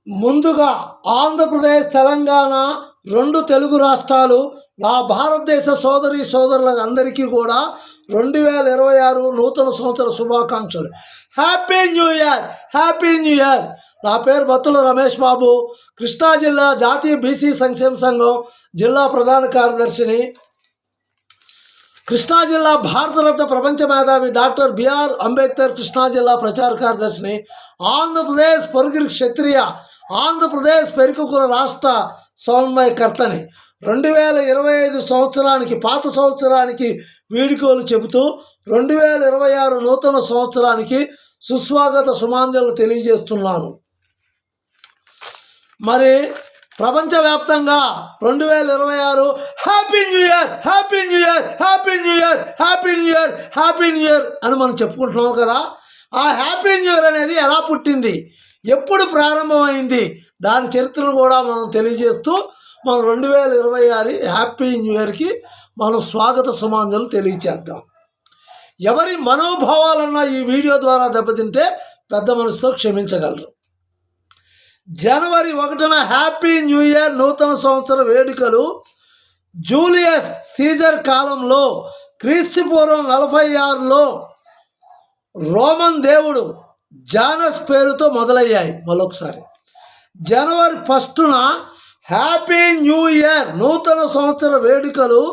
ముందుగా ఆంధ్రప్రదేశ్, తెలంగాణ రెండు తెలుగు రాష్ట్రాలు, నా భారతదేశ సోదరి సోదరులకు అందరికీ కూడా 2026 నూతన సంవత్సర శుభాకాంక్షలు. Happy new year, happy new year. నా పేరు బత్తుల రమేష్ బాబు, కృష్ణా జిల్లా జాతీయ బీసీ సంక్షేమ సంఘం జిల్లా ప్రధాన కార్యదర్శిని. కృష్ణా జిల్లా భారతరత్న ప్రపంచ మేధావి డాక్టర్ బిఆర్ అంబేద్కర్ కృష్ణా జిల్లా ప్రచార కార్యదర్శిని. ఆంధ్రప్రదేశ్ పొరుగురి క్షత్రియ, ఆంధ్రప్రదేశ్ పెరుకుల రాష్ట్ర సమన్వయకర్తని. 2025 సంవత్సరానికి, పాత సంవత్సరానికి వీడుకోలు చెబుతూ 2026 నూతన సంవత్సరానికి సుస్వాగత సుమాంజలు తెలియజేస్తున్నాను. మరి ప్రపంచవ్యాప్తంగా 2026 happy new year, happy new year, happy new year, happy new year, happy new year అని మనం చెప్పుకుంటున్నాం కదా. ఆ హ్యాపీ న్యూ ఇయర్ అనేది ఎలా పుట్టింది, ఎప్పుడు ప్రారంభమైంది, దాని చరిత్రను కూడా మనం తెలియజేస్తూ మనం 2026 హ్యాపీ న్యూ ఇయర్కి మనం స్వాగత సుమాంజలు తెలియచేద్దాం. ఎవరి మనోభావాలన్నా ఈ వీడియో ద్వారా దెబ్బతింటే పెద్ద మనసుతో క్షమించగలరు. జనవరి 1న హ్యాపీ న్యూ ఇయర్ నూతన సంవత్సర వేడుకలు జూలియస్ సీజర్ కాలంలో క్రీస్తుపూర్వం 46లో రోమన్ దేవుడు జానస్ పేరుతో మొదలయ్యాయి. మరొకసారి జనవరి 1న హ్యాపీ న్యూ ఇయర్ నూతన సంవత్సర వేడుకలు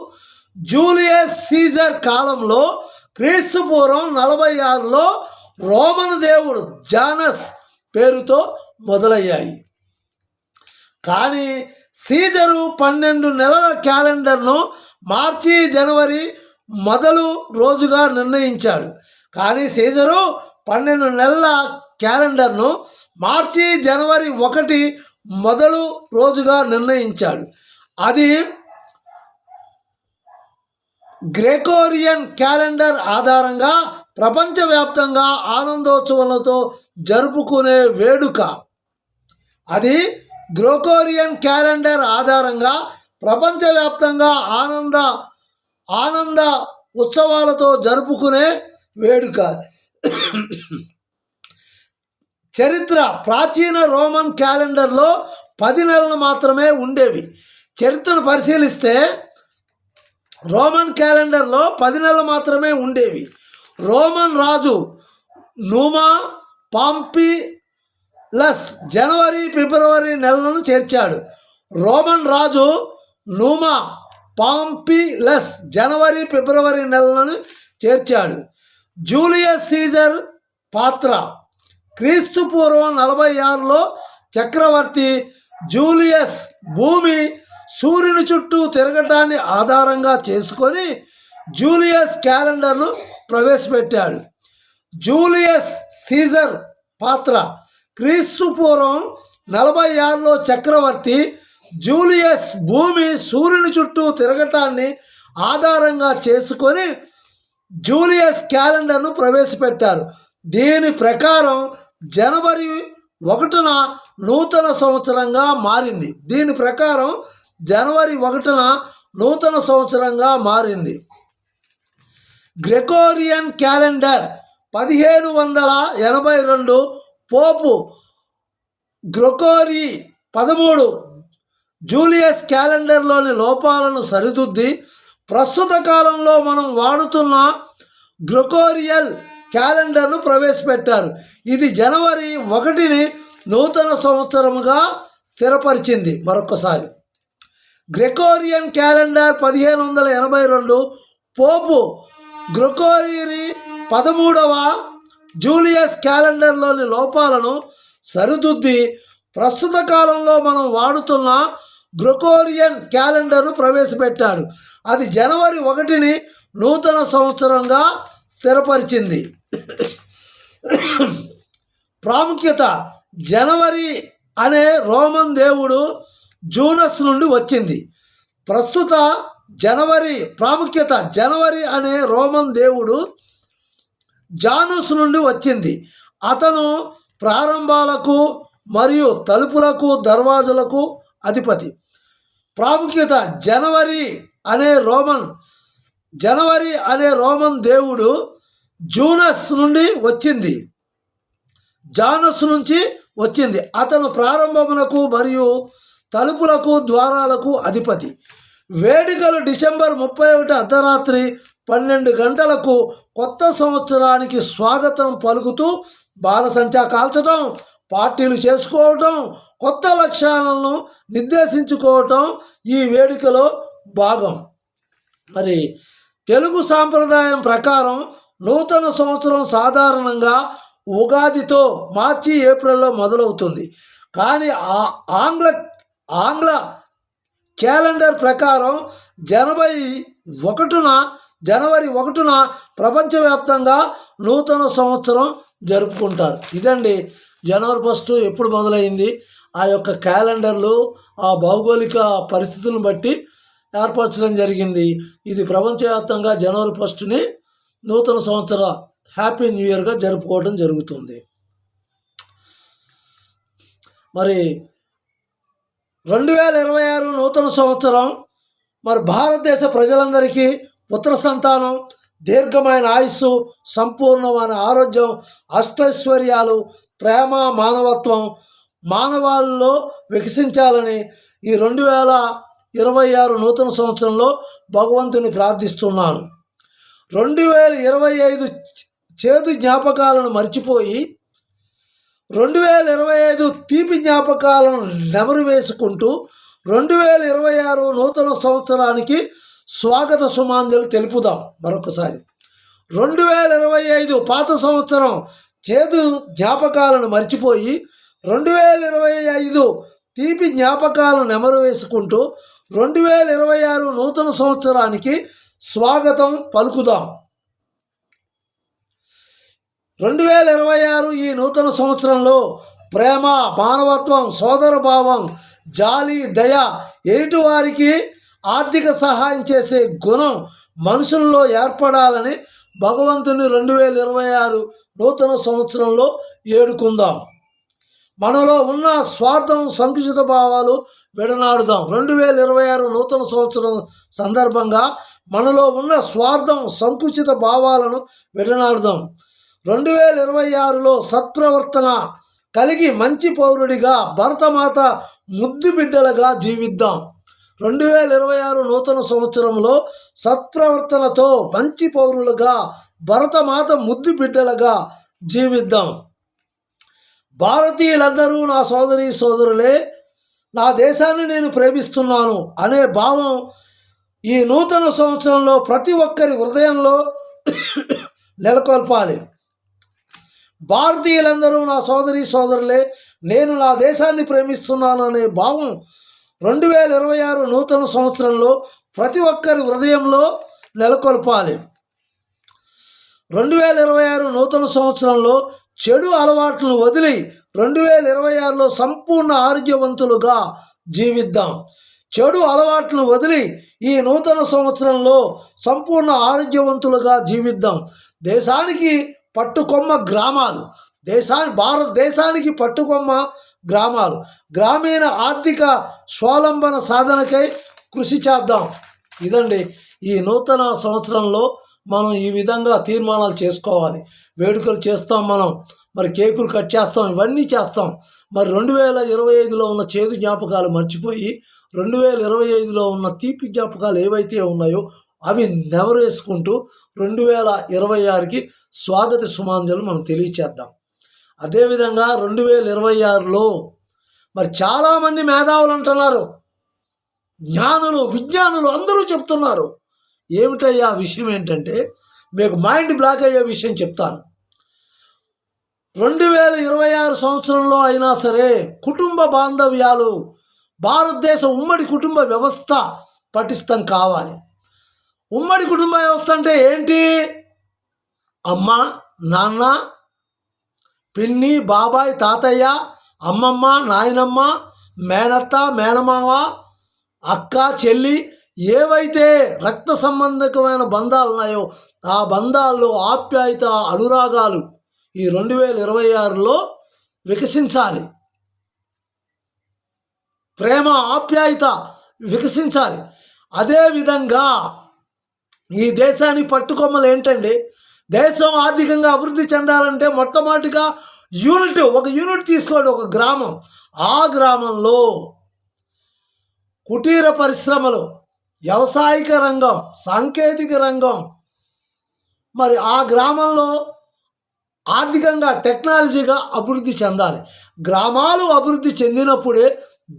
జూలియస్ సీజర్ కాలంలో క్రీస్తుపూర్వం 46లో రోమన్ దేవుడు జానస్ పేరుతో మొదలయ్యాయి. కానీ సీజరు 12 నెలల క్యాలెండర్ను మార్చి జనవరి మొదలు రోజుగా నిర్ణయించాడు. కానీ సీజరు 12 నెలల క్యాలెండర్ను మార్చి జనవరి 1 మొదలు రోజుగా నిర్ణయించాడు. అది గ్రెగోరియన్ క్యాలెండర్ ఆధారంగా ప్రపంచవ్యాప్తంగా ఆనందోత్సవాలతో జరుపుకునే వేడుక. అది గ్రెగోరియన్ క్యాలెండర్ ఆధారంగా ప్రపంచవ్యాప్తంగా ఆనంద ఉత్సవాలతో జరుపుకునే వేడుక. చరిత్ర ప్రాచీన రోమన్ క్యాలెండర్లో 10 నెలలు మాత్రమే ఉండేవి. చరిత్రను పరిశీలిస్తే రోమన్ క్యాలెండర్లో 10 నెలలు మాత్రమే ఉండేవి. రోమన్ రాజు నూమా పాంపిలస్ జనవరి ఫిబ్రవరి నెలలను చేర్చాడు. రోమన్ రాజు నూమా పాంపిలస్ జనవరి ఫిబ్రవరి నెలలను చేర్చాడు. జూలియస్ సీజర్ పాత్ర క్రీస్తుపూర్వం 46లో చక్రవర్తి జూలియస్ భూమి సూర్యుని చుట్టూ తిరగటాన్ని ఆధారంగా చేసుకొని జూలియస్ క్యాలెండర్ను ప్రవేశపెట్టాడు. జూలియస్ సీజర్ పాత్ర క్రీస్తుపూర్వం 46లో చక్రవర్తి జూలియస్ భూమి సూర్యుని చుట్టూ తిరగటాన్ని ఆధారంగా చేసుకొని జూలియస్ క్యాలెండర్ను ప్రవేశపెట్టారు. దీని ప్రకారం జనవరి 1న నూతన సంవత్సరంగా మారింది. నూతన సంవత్సరంగా మారింది. గ్రెగోరియన్ క్యాలెండర్ 1582 పోపు గ్రెగోరీ 13 జూలియస్ క్యాలెండర్లోని లోపాలను సరిదిద్ది ప్రస్తుత కాలంలో మనం వాడుతున్న గ్రెగోరియన్ క్యాలెండర్ను ప్రవేశపెట్టారు. ఇది జనవరి 1ని నూతన సంవత్సరముగా స్థిరపరిచింది. మరొకసారి గ్రెగోరియన్ క్యాలెండర్ 1582 పోపు గ్రెగోరీ 13వ జూలియస్ క్యాలెండర్లోని లోపాలను సరిదిద్ది ప్రస్తుత కాలంలో మనం వాడుతున్న గ్రెగోరియన్ క్యాలెండర్ను ప్రవేశపెట్టాడు. అది జనవరి 1ని నూతన సంవత్సరంగా స్థిరపరిచింది. ప్రాముఖ్యత జనవరి అనే రోమన్ దేవుడు జూనస్ నుండి వచ్చింది. ప్రస్తుత జనవరి అనే రోమన్ దేవుడు జానుస్ నుండి వచ్చింది. అతను ప్రారంభాలకు మరియు తలుపులకు దర్వాజులకు అధిపతి. ప్రాముఖ్యత జనవరి అనే రోమన్ దేవుడు జానస్ నుంచి వచ్చింది. అతను ప్రారంభమునకు మరియు తలుపులకు ద్వారాలకు అధిపతి. వేడుకలు డిసెంబర్ 31 అర్ధరాత్రి 12 గంటలకు కొత్త సంవత్సరానికి స్వాగతం పలుకుతూ బాణసంచా కాల్చడం, పార్టీలు చేసుకోవటం, కొత్త లక్ష్యాలను నిర్దేశించుకోవటం ఈ వేడుకలో భాగం. మరి తెలుగు సాంప్రదాయం ప్రకారం నూతన సంవత్సరం సాధారణంగా ఉగాదితో మార్చి ఏప్రిల్లో మొదలవుతుంది. కానీ ఆంగ్ల క్యాలెండర్ ప్రకారం జనవరి 1న ప్రపంచవ్యాప్తంగా నూతన సంవత్సరం జరుపుకుంటారు. ఇదండి జనవరి 1 ఎప్పుడు మొదలైంది, ఆ యొక్క క్యాలెండర్లు ఆ భౌగోళిక పరిస్థితులను బట్టి ఏర్పరచడం జరిగింది. ఇది ప్రపంచవ్యాప్తంగా జనవరి 1ని నూతన సంవత్సర హ్యాపీ న్యూ ఇయర్గా జరుపుకోవడం జరుగుతుంది. మరి 2026 నూతన సంవత్సరం మరి భారతదేశ ప్రజలందరికీ పుత్ర సంతానం, దీర్ఘమైన ఆయుస్సు, సంపూర్ణమైన ఆరోగ్యం, అష్టైశ్వర్యాలు, ప్రేమ, మానవత్వం మానవాళ్ళలో వికసించాలని ఈ 2026 నూతన సంవత్సరంలో భగవంతుని ప్రార్థిస్తున్నాను. 2025 చేదు జ్ఞాపకాలను మర్చిపోయి 2025 తీపి జ్ఞాపకాలను నెమరు వేసుకుంటూ 2026 నూతన సంవత్సరానికి స్వాగత సుమాంజలు తెలుపుదాం. మరొకసారి 2025 పాత సంవత్సరం చేదు జ్ఞాపకాలను మర్చిపోయి 2025 తీపి జ్ఞాపకాలను నెమరు వేసుకుంటూ 2026 నూతన సంవత్సరానికి స్వాగతం పలుకుదాం. 2026 ఈ నూతన సంవత్సరంలో ప్రేమ, మానవత్వం, సోదరభావం, జాలి, దయ, ఎదుటివారికి ఆర్థిక సహాయం చేసే గుణం మనుషుల్లో ఏర్పడాలని భగవంతుని 2026 నూతన సంవత్సరంలో వేడుకుందాం. మనలో ఉన్న స్వార్థం, సంకుచిత భావాలు విడనాడుదాం. 2026 నూతన సంవత్సరం సందర్భంగా మనలో ఉన్న స్వార్థం, సంకుచిత భావాలను విడనాడుదాం. 2026లో సత్ప్రవర్తన కలిగి మంచి పౌరుడిగా, భరతమాత ముద్దు బిడ్డలుగా జీవిద్దాం. 2026 నూతన సంవత్సరంలో సత్ప్రవర్తనతో మంచి పౌరులుగా, భరతమాత ముద్దు బిడ్డలుగా జీవిద్దాం. భారతీయులందరూ నా సోదరి సోదరులే, నా దేశాన్ని నేను ప్రేమిస్తున్నాను అనే భావం ఈ నూతన సంవత్సరంలో ప్రతి ఒక్కరి హృదయంలో నెలకొల్పాలి. భారతీయులందరూ నా సోదరి సోదరులే, నేను నా దేశాన్ని ప్రేమిస్తున్నాను అనే భావం 2026 నూతన సంవత్సరంలో ప్రతి ఒక్కరి హృదయంలో నెలకొల్పాలి. 2026 నూతన సంవత్సరంలో చెడు అలవాట్లను వదిలి 2026లో సంపూర్ణ ఆరోగ్యవంతులుగా జీవిద్దాం. చెడు అలవాట్లను వదిలి ఈ నూతన సంవత్సరంలో సంపూర్ణ ఆరోగ్యవంతులుగా జీవిద్దాం. దేశానికి పట్టుకొమ్మ గ్రామాలు, భారతదేశానికి పట్టుకొమ్మ గ్రామాలు, గ్రామీణ ఆర్థిక స్వావలంబన సాధనకై కృషి చేద్దాం. ఇదండి ఈ నూతన సంవత్సరంలో మనం ఈ విధంగా తీర్మానాలు చేసుకోవాలి. వేడుకలు చేస్తాం, మనం మరి కేకులు కట్ చేస్తాం, ఇవన్నీ చేస్తాం. మరి 2025లో ఉన్న చేదు జ్ఞాపకాలు మర్చిపోయి 2025లో ఉన్న తీపి జ్ఞాపకాలు ఏవైతే ఉన్నాయో అవి నెవరేసుకుంటూ 2026కి స్వాగత సుమాంజలు మనం తెలియచేద్దాం. అదేవిధంగా 2026లో మరి చాలామంది మేధావులు అంటున్నారు, జ్ఞానులు, విజ్ఞానులు అందరూ చెప్తున్నారు. ఏమిటయ్యా విషయం ఏంటంటే, మీకు మైండ్ బ్లాక్ అయ్యే విషయం చెప్తాను. 2026 సంవత్సరంలో అయినా సరే కుటుంబ బాంధవ్యాలు, భారతదేశ ఉమ్మడి కుటుంబ వ్యవస్థ పటిష్టం కావాలి. ఉమ్మడి కుటుంబ వ్యవస్థ అంటే ఏంటి? అమ్మ, నాన్న, పిన్ని, బాబాయ్, తాతయ్య, అమ్మమ్మ, నాయనమ్మ, మేనత్త, మేనమావ, అక్క, చెల్లి, ఏవైతే రక్త సంబంధకమైన బంధాలు ఉన్నాయో ఆ బంధాల్లో ఆప్యాయత, అనురాగాలు ఈ 2026లో వికసించాలి. ప్రేమ, ఆప్యాయత వికసించాలి. అదేవిధంగా ఈ దేశాన్ని పట్టుకొమ్మలు ఏంటండి? దేశం ఆర్థికంగా అభివృద్ధి చెందాలంటే మొట్టమొదటిగా ఒక యూనిట్ తీసుకోండి, ఒక గ్రామం. ఆ గ్రామంలో కుటీర పరిశ్రమలు, వ్యవసాయక రంగం, సాంకేతిక రంగం, మరి ఆ గ్రామంలో ఆర్థికంగా టెక్నాలజీగా అభివృద్ధి చెందాలి. గ్రామాలు అభివృద్ధి చెందినప్పుడే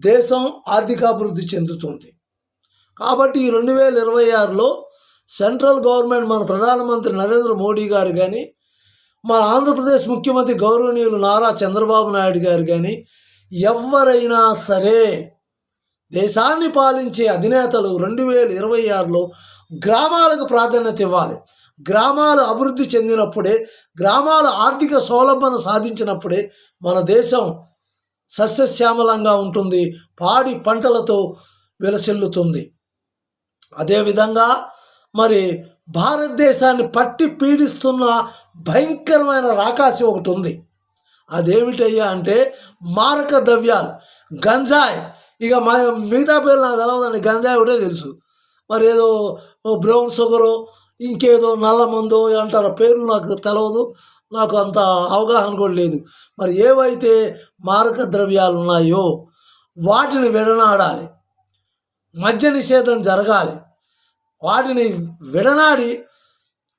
దేశం ఆర్థిక అభివృద్ధి చెందుతుంది. కాబట్టి ఈ 2026లో సెంట్రల్ గవర్నమెంట్, మన ప్రధానమంత్రి నరేంద్ర మోడీ గారు కానీ, మన ఆంధ్రప్రదేశ్ ముఖ్యమంత్రి గౌరవనీయులు నారా చంద్రబాబు నాయుడు గారు కానీ, ఎవరైనా సరే దేశాన్ని పాలించే అధినేతలు 2026లో గ్రామాలకు ప్రాధాన్యత ఇవ్వాలి. గ్రామాలు అభివృద్ధి చెందినప్పుడే, గ్రామాల ఆర్థిక సౌలభ్యం సాధించినప్పుడే మన దేశం సస్యశ్యామలంగా ఉంటుంది, పాడి పంటలతో విలసిల్లుతుంది. అదేవిధంగా మరి భారతదేశాన్ని పట్టి పీడిస్తున్న భయంకరమైన రాకాసి ఒకటి ఉంది. అదేమిటయ్యా అంటే మారక ద్రవ్యాలు, గంజాయి. ఇక మిగతా పేర్లు నాకు తెలవదండి, గంజాయి ఒకటే తెలుసు. మరి ఏదో బ్రౌన్ షుగరు, ఇంకేదో నల్ల మందో అంటారు, పేర్లు నాకు తెలవదు, నాకు అంత అవగాహన కూడా లేదు. మరి ఏవైతే మారక ద్రవ్యాలు ఉన్నాయో వాటిని విడనాడాలి, మద్య నిషేధం జరగాలి. వాటిని విడనాడి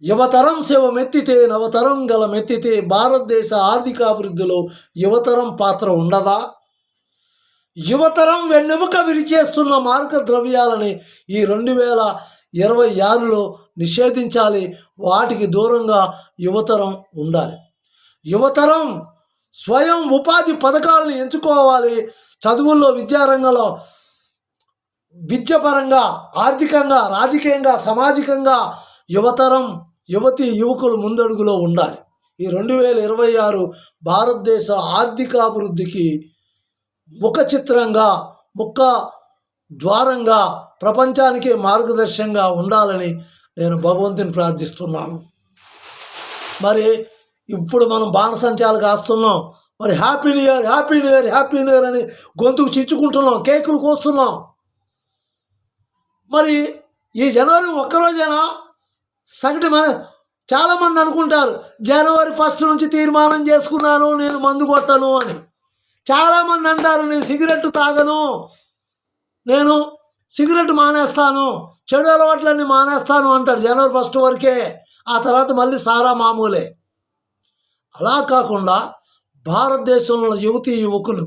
యువతరం శివమెత్తితే నవతరం గలమెత్తితే భారతదేశ ఆర్థికాభివృద్ధిలో యువతరం పాత్ర ఉండదా? యువతరం వెన్నెముక విరిచేస్తున్న మారక ద్రవ్యాలని ఈ 2026లో నిషేధించాలి. వాటికి దూరంగా యువతరం ఉండాలి. యువతరం స్వయం ఉపాధి పథకాలను ఎంచుకోవాలి. చదువుల్లో, విద్యారంగంలో, విద్యపరంగా, ఆర్థికంగా, రాజకీయంగా, సామాజికంగా యువతరం, యువకులు ముందడుగులో ఉండాలి. ఈ 2026 భారతదేశ ఆర్థికాభివృద్ధికి ముఖ చిత్రంగా, ముఖ ద్వారంగా, ప్రపంచానికే మార్గదర్శకంగా ఉండాలని నేను భగవంతుని ప్రార్థిస్తున్నాను. మరి ఇప్పుడు మనం బాణసంచాలు కాస్తున్నాం. మరి happy new year, happy new year, happy new year అని గొంతుకు చించుకుంటున్నాం, కేకులు కోస్తున్నాం. మరి ఈ జనవరి ఒక్కరోజైనా చాలామంది అనుకుంటారు జనవరి 1 నుంచి తీర్మానం చేసుకున్నాను నేను మందు కొట్టను అని. చాలామంది అంటారు నేను సిగరెట్ తాగను, నేను సిగరెట్ మానేస్తాను, చెడు అలవాట్లన్నీ మానేస్తాను అంటాడు జనవరి 1 వరకే. ఆ తర్వాత మళ్ళీ సారా మామూలే. అలా కాకుండా భారతదేశంలో యువకులు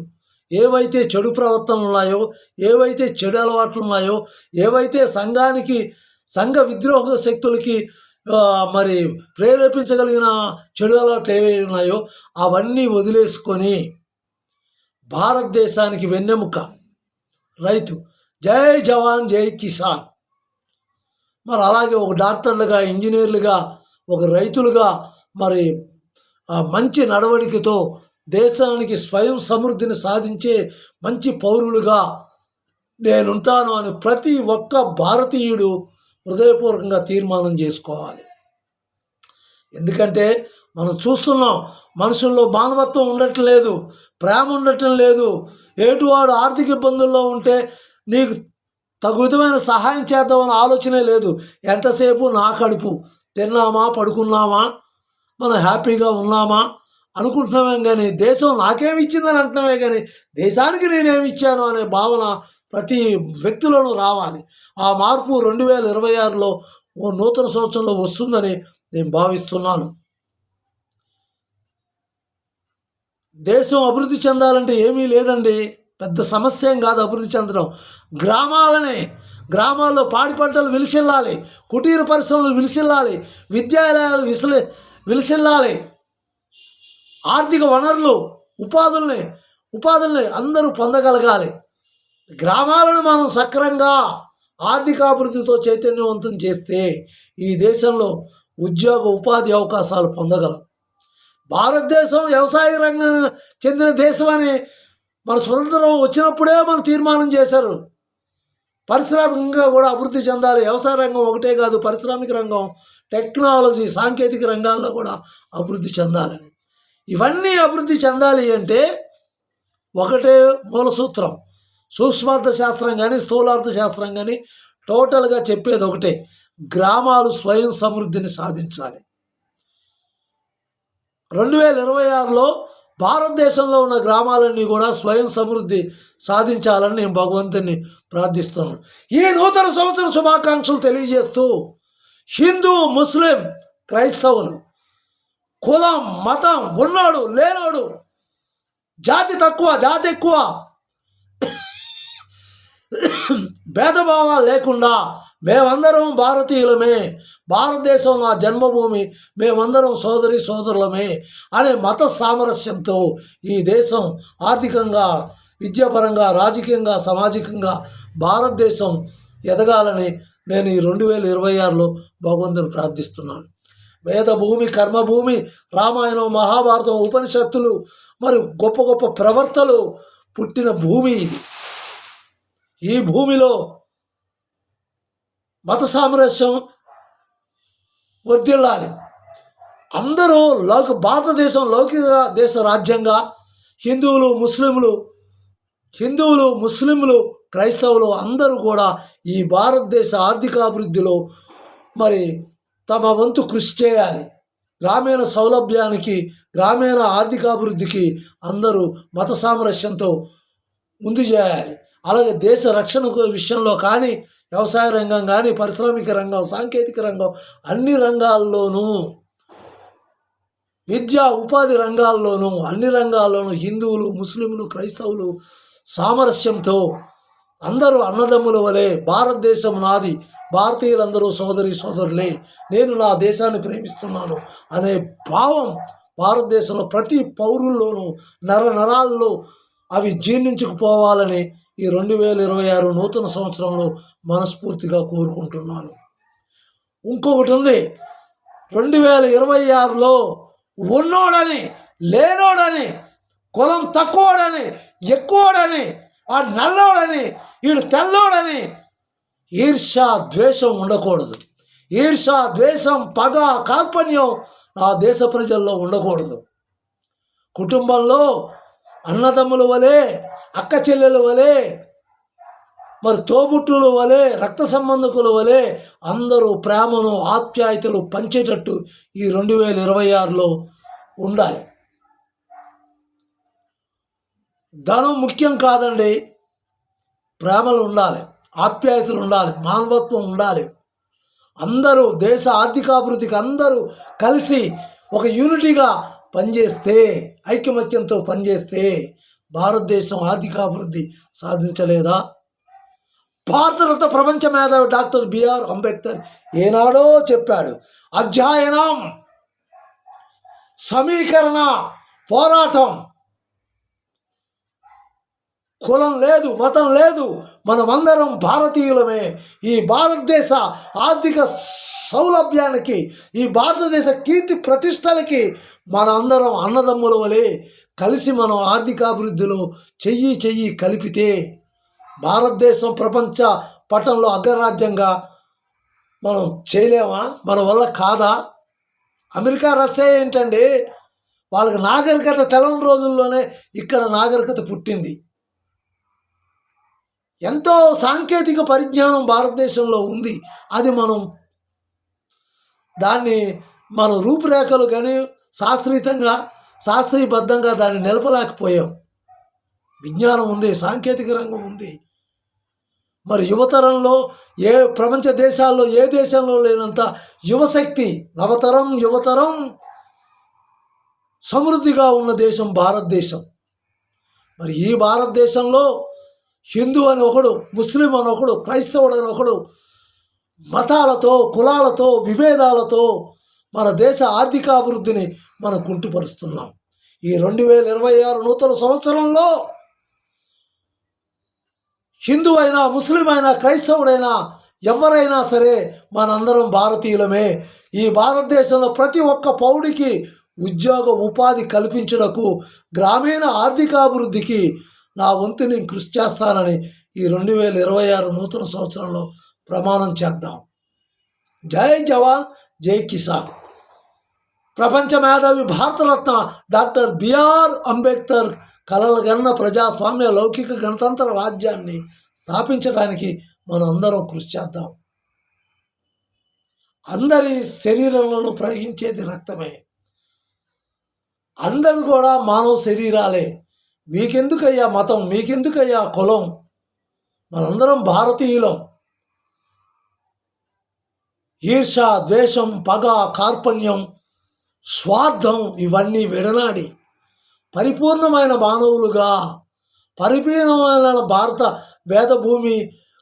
ఏవైతే చెడు ప్రవర్తనలు ఉన్నాయో, ఏవైతే చెడు అలవాట్లు ఉన్నాయో, ఏవైతే సంఘ విద్రోహ శక్తులకి మరి ప్రేరేపించగలిగిన చెడు అలవాట్లు ఏవై ఉన్నాయో అవన్నీ వదిలేసుకొని భారతదేశానికి వెన్నెముక రైతు, జై జవాన్ జై కిసాన్. మరి అలాగే ఒక డాక్టర్లుగా, ఇంజనీర్లుగా, ఒక రైతులుగా మరి మంచి నడవడికతో దేశానికి స్వయం సమృద్ధిని సాధించే మంచి పౌరులుగా నేనుంటాను అని ప్రతి ఒక్క భారతీయుడు హృదయపూర్వకంగా తీర్మానం చేసుకోవాలి. ఎందుకంటే మనం చూస్తున్నాం మనుషుల్లో మానవత్వం ఉండటం లేదు, ప్రేమ ఉండటం లేదు. ఏటువాడు ఆర్థిక ఇబ్బందుల్లో ఉంటే నీకు తగు విధమైన సహాయం చేద్దామని ఆలోచనే లేదు. ఎంతసేపు నా కడుపు, తిన్నామా, పడుకున్నామా, మనం హ్యాపీగా ఉన్నామా అనుకుంటున్నామే కానీ దేశం నాకేమి ఇచ్చిందని అంటున్నామే కానీ దేశానికి నేనేమి ఇచ్చాను అనే భావన ప్రతి వ్యక్తిలోనూ రావాలి. ఆ మార్పు 2026లో నూతన సంవత్సరంలో వస్తుందని నేను భావిస్తున్నాను. దేశం అభివృద్ధి చెందాలంటే ఏమీ లేదండి, పెద్ద సమస్య ఏం కాదు అభివృద్ధి చెందడం. గ్రామాల్లో పాడి పంటలు విలిసిల్లాలి, కుటీర పరిశ్రమలు విలిసిల్లాలి, విద్యాలయాలు విలిసిల్లాలి, ఆర్థిక వనరులు, ఉపాధుల్ని అందరూ పొందగలగాలి. గ్రామాలను మనం సక్రంగా ఆర్థికాభివృద్ధితో చైతన్యవంతం చేస్తే ఈ దేశంలో ఉపాధి అవకాశాలు పొందగలం. భారతదేశం వ్యవసాయ రంగం చెందిన దేశం అని మన స్వతంత్రం వచ్చినప్పుడే మనం తీర్మానం చేశారు. పారిశ్రామికంగా కూడా అభివృద్ధి చెందాలి. వ్యవసాయ రంగం ఒకటే కాదు, పారిశ్రామిక రంగం, టెక్నాలజీ, సాంకేతిక రంగాల్లో కూడా అభివృద్ధి చెందాలని. ఇవన్నీ అభివృద్ధి చెందాలి అంటే ఒకటే మూల సూత్రం. సూక్ష్మార్థ శాస్త్రం కానీ, స్థూలార్థ శాస్త్రం కానీ టోటల్గా చెప్పేది ఒకటే, గ్రామాలు స్వయం సమృద్ధిని సాధించాలి. 2026లో భారతదేశంలో ఉన్న గ్రామాలన్నీ కూడా స్వయం సమృద్ధి సాధించాలని నేను భగవంతుని ప్రార్థిస్తున్నాను. ఈ నూతన సంవత్సర శుభాకాంక్షలు తెలియజేస్తూ హిందూ, ముస్లిం, క్రైస్తవులు, కులం, మతం, ఉన్నోడు లేనోడు, జాతి తక్కువ జాతి ఎక్కువ భేదభావాలు లేకుండా మేమందరం భారతీయులమే, భారతదేశం నా జన్మభూమి, మేమందరం సోదరి సోదరులమే అనే మత సామరస్యంతో ఈ దేశం ఆర్థికంగా, విద్యాపరంగా, రాజకీయంగా, సామాజికంగా భారతదేశం ఎదగాలని నేను ఈ 2026లో భగవంతుని ప్రార్థిస్తున్నాను. వేద భూమి, కర్మభూమి, రామాయణం, మహాభారతం, ఉపనిషత్తులు మరి గొప్ప గొప్ప ప్రవర్తలు పుట్టిన భూమి ఇది. ఈ భూమిలో మత సామరస్యం వర్ధిల్లాలి. అందరూ భారతదేశం లౌకిక దేశ రాజ్యంగా హిందువులు, ముస్లింలు, క్రైస్తవులు అందరూ కూడా ఈ భారతదేశ ఆర్థికాభివృద్ధిలో మరి తమ వంతు కృషి చేయాలి. గ్రామీణ సౌలభ్యానికి, గ్రామీణ ఆర్థికాభివృద్ధికి అందరూ మత సామరస్యంతో ముందు చేయాలి. అలాగే దేశ రక్షణ విషయంలో కానీ, వ్యవసాయ రంగం కానీ, పారిశ్రామిక రంగం, సాంకేతిక రంగం, అన్ని రంగాల్లోనూ, విద్యా ఉపాధి రంగాల్లోనూ, అన్ని రంగాల్లోనూ హిందువులు, ముస్లింలు, క్రైస్తవులు సామరస్యంతో అందరూ అన్నదమ్ముల వలె భారతదేశం నాది, భారతీయులందరూ సోదరి సోదరులే, నేను నా దేశాన్ని ప్రేమిస్తున్నాను అనే భావం భారతదేశంలో ప్రతి పౌరుల్లోనూ నరాల్లో అవి జీర్ణించుకుపోవాలని ఈ 2026 నూతన సంవత్సరంలో మనస్ఫూర్తిగా కోరుకుంటున్నాను. ఇంకొకటి ఉంది, 2026లో ఉన్నోడని, లేనోడని, కులం తక్కువోడని, ఎక్కువోడని, ఆ నల్లోడని, వీడు తెల్లోడని ఈర్ష్య, ద్వేషం ఉండకూడదు. ఈర్ష్య, ద్వేషం, పగ, కార్పణ్యం నా దేశ ప్రజల్లో ఉండకూడదు. కుటుంబంలో అన్నదమ్ముల వలె, అక్క చెల్లెల వలె, మరి తోబుట్టుల వలె, రక్త సంబంధకుల వలె అందరూ ప్రేమను, ఆప్యాయతలు పంచేటట్టు ఈ 2026లో ఉండాలి. ధనం ముఖ్యం కాదండి, ప్రేమలు ఉండాలి, ఆప్యాయతలు ఉండాలి, మానవత్వం ఉండాలి. అందరూ దేశ ఆర్థికాభివృద్ధికి అందరూ కలిసి ఒక యూనిటీగా పనిచేస్తే, ఐకమత్యంతో పనిచేస్తే భారతదేశం ఆర్థికాభివృద్ధి సాధించలేదా? భారతరత్న ప్రపంచ మేధావి డాక్టర్ బిఆర్ అంబేద్కర్ ఏనాడో చెప్పాడు, అధ్యయనం, సమీకరణ, పోరాటం, కులం లేదు, మతం లేదు, మనమందరం భారతీయులమే. ఈ భారతదేశ ఆర్థిక సౌలభ్యానికి, ఈ భారతదేశ కీర్తి ప్రతిష్టలకి మనందరం అన్నదమ్ముల వలె కలిసి మనం ఆర్థికాభివృద్ధిలో చెయ్యి కలిపితే భారతదేశం ప్రపంచ పటంలో అగ్రరాజ్యంగా మనం చేయలేమా? మన వల్ల కాదా? అమెరికా, రష్యా ఏంటండి, వాళ్ళకి నాగరికత తెలవని రోజుల్లోనే ఇక్కడ నాగరికత పుట్టింది. ఎంతో సాంకేతిక పరిజ్ఞానం భారతదేశంలో ఉంది. అది దాన్ని మన రూపురేఖలు కానీ శాస్త్రీయబద్ధంగా దాన్ని నిలపలేకపోయాం. విజ్ఞానం ఉంది, సాంకేతిక రంగం ఉంది. మరి యువతరంలో ప్రపంచ దేశాల్లో ఏ దేశంలో లేనంత యువశక్తి, యువతరం సమృద్ధిగా ఉన్న దేశం భారతదేశం. మరి ఈ భారతదేశంలో హిందూ అని ఒకడు, ముస్లిం అని ఒకడు, క్రైస్తవుడు అని ఒకడు, మతాలతో, కులాలతో, విభేదాలతో మన దేశ ఆర్థికాభివృద్ధిని మనం కుంటుపరుస్తున్నాం. ఈ 2026 నూతన సంవత్సరంలో హిందూ అయినా, ముస్లిం అయినా, క్రైస్తవుడైనా, ఎవరైనా సరే మనందరం భారతీయులమే. ఈ భారతదేశంలో ప్రతి ఒక్క పౌరుడికి ఉద్యోగ ఉపాధి కల్పించుటకు, గ్రామీణ ఆర్థికాభివృద్ధికి నా వంతు నేను కృషి చేస్తానని ఈ 2026 నూతన సంవత్సరంలో ప్రమాణం చేద్దాం. జై జవాన్, జై కిసాన్. ప్రపంచ మేధావి భారతరత్న డాక్టర్ బిఆర్ అంబేద్కర్ కలలుగన్న ప్రజాస్వామ్య లౌకిక గణతంత్ర రాజ్యాన్ని స్థాపించడానికి మనం అందరం కృషి చేద్దాం. అందరి శరీరంలోనూ ప్రవహించేది రక్తమే. అందరూ కూడా మానవ శరీరాలే. మీకెందుకయ్యా మతం, మీకెందుకయ్యా కులం? మనందరం భారతీయులం. ఈర్ష, ద్వేషం, పగ, కార్పణ్యం, స్వార్థం ఇవన్నీ విడనాడి పరిపూర్ణమైన మానవులుగా, పరిపూర్ణమైన భారత వేదభూమి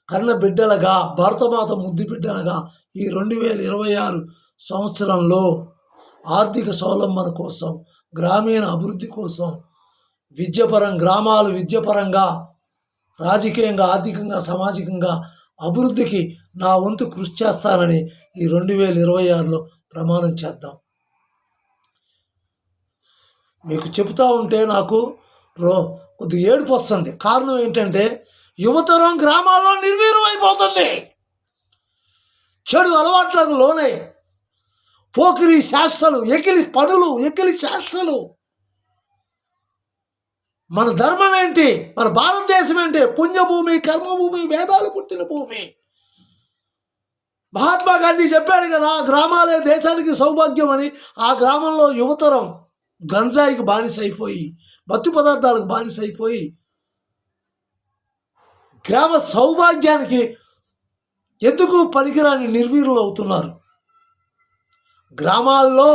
కన్న బిడ్డలుగా, భారతమాత ముద్దు బిడ్డలుగా ఈ 2026 సంవత్సరంలో ఆర్థిక స్వావలంబన కోసం, గ్రామీణ అభివృద్ధి కోసం, గ్రామాలు విద్యపరంగా, రాజకీయంగా, ఆర్థికంగా, సామాజికంగా అభివృద్ధికి నా వంతు కృషి చేస్తానని ఈ 2026లో ప్రమాణం చేద్దాం. మీకు చెబుతూ ఉంటే నాకు కొద్దిగా ఏడుపు వస్తుంది. కారణం ఏంటంటే యువతరం గ్రామాల్లో నిర్వీర్యం అయిపోతుంది. చెడు అలవాట్లకు లోనై పోకిరి శాస్త్రాలు, ఎకిలి పనులు, ఎకిలి శాస్త్రాలు. మన ధర్మం ఏంటి? మన భారతదేశం ఏంటి? పుణ్యభూమి, కర్మభూమి, వేదాలు పుట్టిన భూమి. మహాత్మా గాంధీ చెప్పాడు కదా, గ్రామాలే దేశానికి సౌభాగ్యం అని. ఆ గ్రామంలో యువతరం గంజాయికి బానిస అయిపోయి, మత్తు పదార్థాలకు బానిస అయిపోయి గ్రామ సౌభాగ్యానికి ఎందుకు పనికిరాని నిర్వీర్యులు అవుతున్నారు. గ్రామాల్లో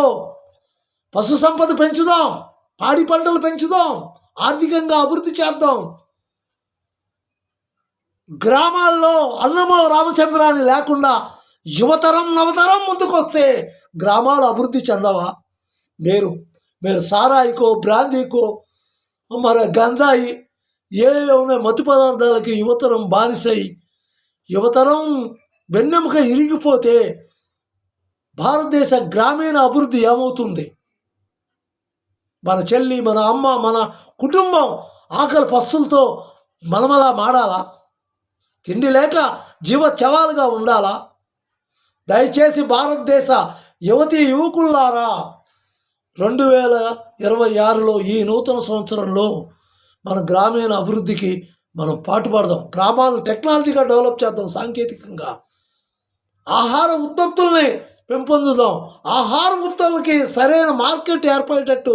పశు సంపద పెంచుదాం, పాడి పంటలు పెంచుదాం, ఆర్థికంగా అభివృద్ధి చేద్దాం. గ్రామాల్లో అన్నమో రామచంద్రాన్ని లేకుండా యువతరం నవతరం ముందుకొస్తే గ్రామాలు అభివృద్ధి చెందవా? మీరు సారాయికో, బ్రాందీకో, మరి గంజాయి, ఉన్నాయి మత్తు పదార్థాలకి యువతరం బానిసై, యువతరం వెన్నెముక ఇరిగిపోతే భారతదేశ గ్రామీణ అభివృద్ధి ఏమవుతుంది? మన చెల్లి, మన అమ్మ, మన కుటుంబం ఆకలి పస్తులతో మనమలా మాడాలా? తిండి లేక జీవచ్చవాలుగా ఉండాలా? దయచేసి భారతదేశ యువతీ యువకులారా, 2026లో ఈ నూతన సంవత్సరంలో మన గ్రామీణ అభివృద్ధికి మనం పాటుపడదాం. గ్రామాలను టెక్నాలజీగా డెవలప్ చేద్దాం, సాంకేతికంగా ఆహార ఉత్పత్తుల్ని పెంపొందుదాం. ఆహార ఉత్పత్తులకి సరైన మార్కెట్ ఏర్పడేటట్టు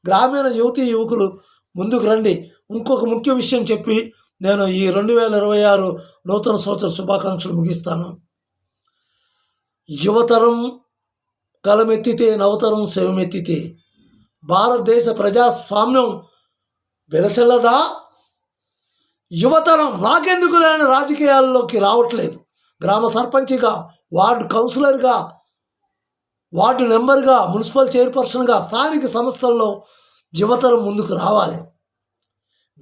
గ్రామీణ యువతీ యువకులు ముందుకు రండి. ఇంకొక ముఖ్య విషయం చెప్పి నేను ఈ 2026 నూతన సంవత్సర శుభాకాంక్షలు ముగిస్తాను. యువతరం గలమెత్తితే, నవతరం శవమెత్తితే భారతదేశ ప్రజాస్వామ్యం వెలసెల్లదా? యువతరం నాకెందుకు లేని రాజకీయాల్లోకి రావట్లేదు. గ్రామ సర్పంచిగా, వార్డు కౌన్సిలర్గా, వార్డు మెంబర్గా, మున్సిపల్ చైర్పర్సన్గా స్థానిక సంస్థల్లో యువతరం ముందుకు రావాలి.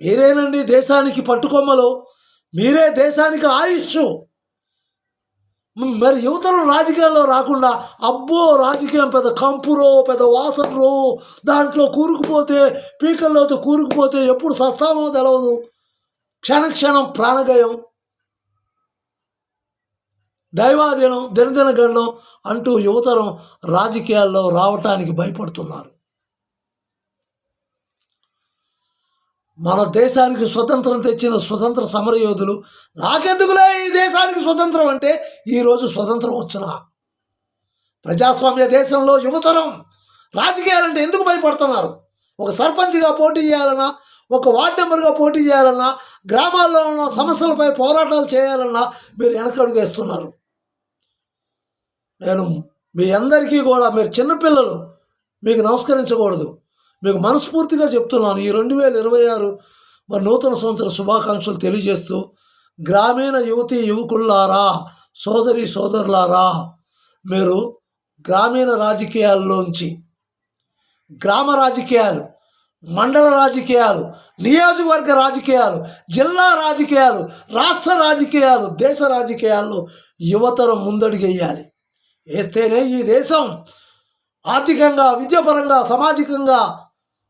మీరేనండి దేశానికి పట్టుకొమ్మలు, మీరే దేశానికి ఆయుష్. మరి యువతరం రాజకీయాల్లో రాకుండా అబ్బో రాజకీయం పెద్ద కంపురో, పెద్ద వాసనరో, దాంట్లో కూరుకుపోతే, పీకల్లోతో కూరుకుపోతే ఎప్పుడు సస్తామో తెలవదు, క్షణక్షణం ప్రాణగయం, దైవాధీనం, దినదిన గండం అంటూ యువతరం రాజకీయాల్లో రావటానికి భయపడుతున్నారు. మన దేశానికి స్వతంత్రం తెచ్చిన స్వతంత్ర సమరయోధులు నాకెందుకులే ఈ దేశానికి స్వతంత్రం అంటే ఈరోజు స్వతంత్రం వచ్చిన ప్రజాస్వామ్య దేశంలో యువతరం రాజకీయాలంటే ఎందుకు భయపడుతున్నారు? ఒక సర్పంచ్గా పోటీ చేయాలన్నా, ఒక వార్డు మెంబర్గా పోటీ చేయాలన్నా, గ్రామాల్లో ఉన్న సమస్యలపై పోరాటాలు చేయాలన్నా మీరు వెనకడుగు వేస్తున్నారు. నేను మీ అందరికీ కూడా, మీరు చిన్నపిల్లలు, మీకు నమస్కరించకూడదు, మీకు మనస్ఫూర్తిగా చెప్తున్నాను. ఈ 2026 మరి నూతన సంవత్సర శుభాకాంక్షలు తెలియజేస్తూ, గ్రామీణ యువతీ యువకులారా, సోదరి సోదరులారా, మీరు గ్రామీణ రాజకీయాల్లోంచి గ్రామ రాజకీయాలు, మండల రాజకీయాలు, నియోజకవర్గ రాజకీయాలు, జిల్లా రాజకీయాలు, రాష్ట్ర రాజకీయాలు, దేశ రాజకీయాల్లో యువతరం ముందడుగేయాలి. వేస్తేనే ఈ దేశం ఆర్థికంగా, విద్యాపరంగా, సామాజికంగా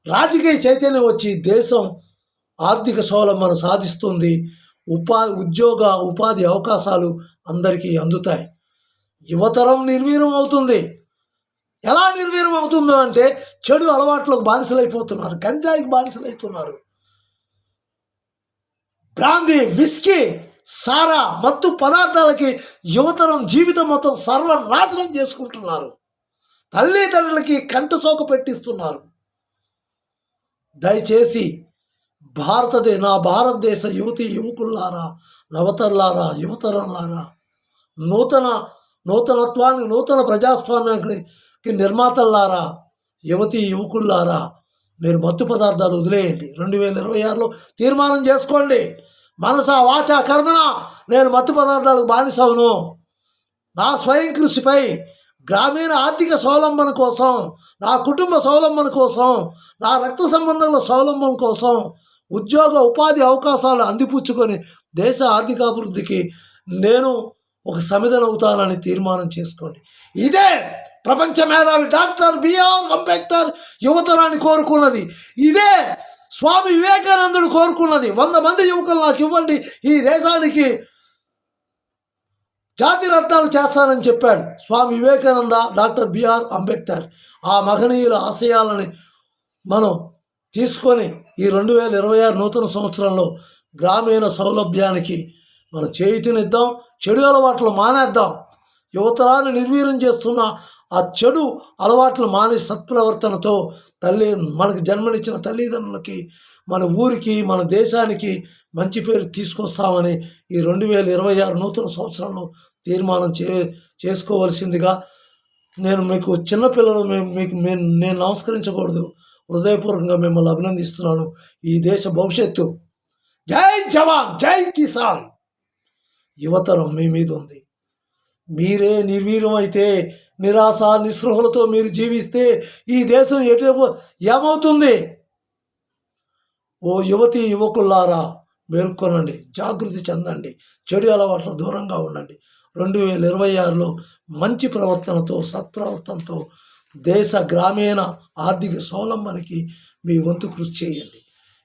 రాజకీయ చైతన్యం వచ్చి దేశం ఆర్థిక స్వావలంబన సాధిస్తుంది. ఉపాధి అవకాశాలు అందరికీ అందుతాయి. యువతరం నిర్వీర్యం అవుతుంది. ఎలా నిర్వీర్యం అవుతుందో అంటే చెడు అలవాట్లకు బానిసలైపోతున్నారు, గంజాయికి బానిసలైతున్నారు, బ్రాందీ, విస్కీ, సారా, మత్తు పదార్థాలకి యువతరం జీవితం మొత్తం సర్వనాశనం చేసుకుంటున్నారు. తల్లిదండ్రులకి కంటసోక పెట్టిస్తున్నారు. దయచేసి నా భారతదేశ యువకుల్లారా, నవతల్లారా, యువతరంలారా, నూతనత్వానికి, నూతన ప్రజాస్వామ్యానికి నిర్మాతల్లారా, యువకుల్లారా, మీరు మత్తు పదార్థాలు వదిలేయండి. 2026లో తీర్మానం చేసుకోండి. మనస వాచ కర్మణ నేను మత్తు పదార్థాలకు బానిసవును. నా స్వయం కృషిపై గ్రామీణ ఆర్థిక స్వావలంబన కోసం, నా కుటుంబ స్వావలంబన కోసం, నా రక్త సంబంధాల స్వావలంబన కోసం ఉద్యోగ ఉపాధి అవకాశాలు అందిపుచ్చుకొని దేశ ఆర్థికాభివృద్ధికి నేను ఒక సమిధనవుతానని తీర్మానం చేసుకోండి. ఇదే ప్రపంచ మేధావి డాక్టర్ బిఆర్ అంబేద్కర్ యువతరాన్ని కోరుకున్నది. ఇదే స్వామి వివేకానందుడు కోరుకున్నది. 100 మంది యువకులు నాకు ఇవ్వండి, ఈ దేశానికి జాతి రత్నాలు చేస్తానని చెప్పాడు స్వామి వివేకానంద, డాక్టర్ బిఆర్ అంబేద్కర్. ఆ మహనీయుల ఆశయాలని మనం తీసుకొని ఈ 2026 నూతన సంవత్సరంలో గ్రామీణ సౌలభ్యానికి మనం చేయుతనిద్దాం. చెడు అలవాట్లు మానేద్దాం. యువతరాన్ని నిర్వీర్యం చేస్తున్న ఆ చెడు అలవాట్లు మానే సత్ప్రవర్తనతో మనకు జన్మనిచ్చిన తల్లిదండ్రులకి, మన ఊరికి, మన దేశానికి మంచి పేరు తీసుకొస్తామని ఈ 2026 నూతన సంవత్సరంలో తీర్మానం చేసుకోవలసిందిగా నేను మీకు చిన్నపిల్లలు నేను నమస్కరించకూడదు, హృదయపూర్వకంగా మిమ్మల్ని అభినందిస్తున్నాను. ఈ దేశ భవిష్యత్తు జై జవాన్ జై కిసాన్ యువతరం మీ మీద ఉంది. మీరే నిర్వీర్యం అయితే, నిరాశ నిస్పృహలతో మీరు జీవిస్తే ఈ దేశం ఏమవుతుంది? ఓ యువకుల్లారా, మేల్కొనండి, జాగృతి చెందండి, చెడు అలవాట్ల దూరంగా ఉండండి. 2026లో మంచి ప్రవర్తనతో, సత్ప్రవర్తనతో దేశ గ్రామీణ ఆర్థిక స్వావలంబనకి మీ వంతు కృషి చేయండి.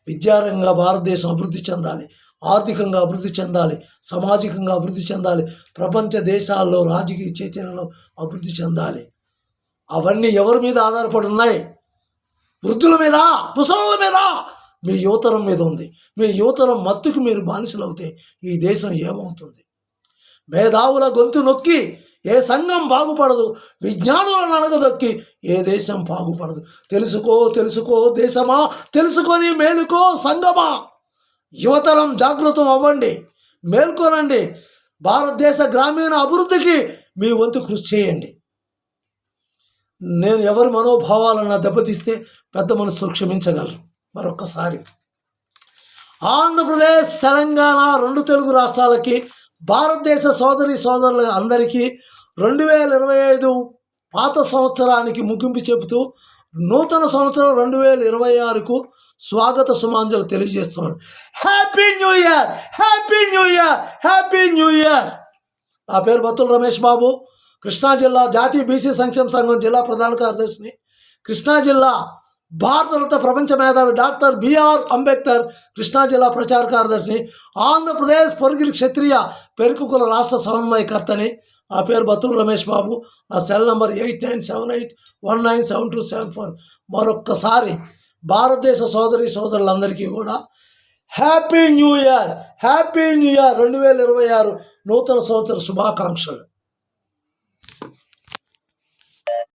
విద్యారంగంగా భారతదేశం అభివృద్ధి చెందాలి, ఆర్థికంగా అభివృద్ధి చెందాలి, సామాజికంగా అభివృద్ధి చెందాలి, ప్రపంచ దేశాల్లో రాజకీయ చైతన్యంలో అభివృద్ధి చెందాలి. అవన్నీ ఎవరి మీద ఆధారపడి ఉన్నాయి? వృద్ధుల మీద, ముసలుల మీద, మీ యువతరం మీద ఉంది. మీ యువతరం మత్తుకు మీరు బానిసలు అవుతే ఈ దేశం ఏమవుతుంది? మేధావుల గొంతు నొక్కి ఏ సంఘం బాగుపడదు, విజ్ఞానులను అణగదొక్కి ఏ దేశం బాగుపడదు. తెలుసుకో దేశమా, తెలుసుకొని మేలుకో సంఘమా. యువతరం జాగృతం అవ్వండి, మేల్కొనండి. భారతదేశ గ్రామీణ అభివృద్ధికి మీ వంతు కృషి చేయండి. నేను ఎవరి మనోభావాలన్నా దెబ్బతీస్తే పెద్ద మనసుతో క్షమించగలరు. మరొక్కసారి ఆంధ్రప్రదేశ్, తెలంగాణ 2 తెలుగు రాష్ట్రాలకి, భారతదేశ సోదరుల అందరికీ 2025 పాత సంవత్సరానికి ముగింపు చెబుతూ నూతన సంవత్సరం 2026కు స్వాగత సుమాంజలు తెలియజేస్తున్నాను. Happy new year, happy new year, happy new year. నా పేరు బత్తుల రమేష్ బాబు, కృష్ణా జిల్లా జాతీయ బీసీ సంక్షేమ సంఘం జిల్లా ప్రధాన కార్యదర్శిని. కృష్ణా జిల్లా భారతరత్న ప్రపంచ మేధావి డాక్టర్ బిఆర్ అంబేద్కర్ కృష్ణా జిల్లా ప్రచార కార్యదర్శిని. ఆంధ్రప్రదేశ్ పొరుగిరి క్షత్రియ పెరుకుకుల రాష్ట్ర సమన్వయకర్తని. నా పేరు బత్తుల రమేష్ బాబు. నా సెల్ నంబర్ 8978197274. మరొక్కసారి భారతదేశ సోదరులందరికీ కూడా happy new year, happy new year 2026 నూతన సంవత్సర శుభాకాంక్షలు.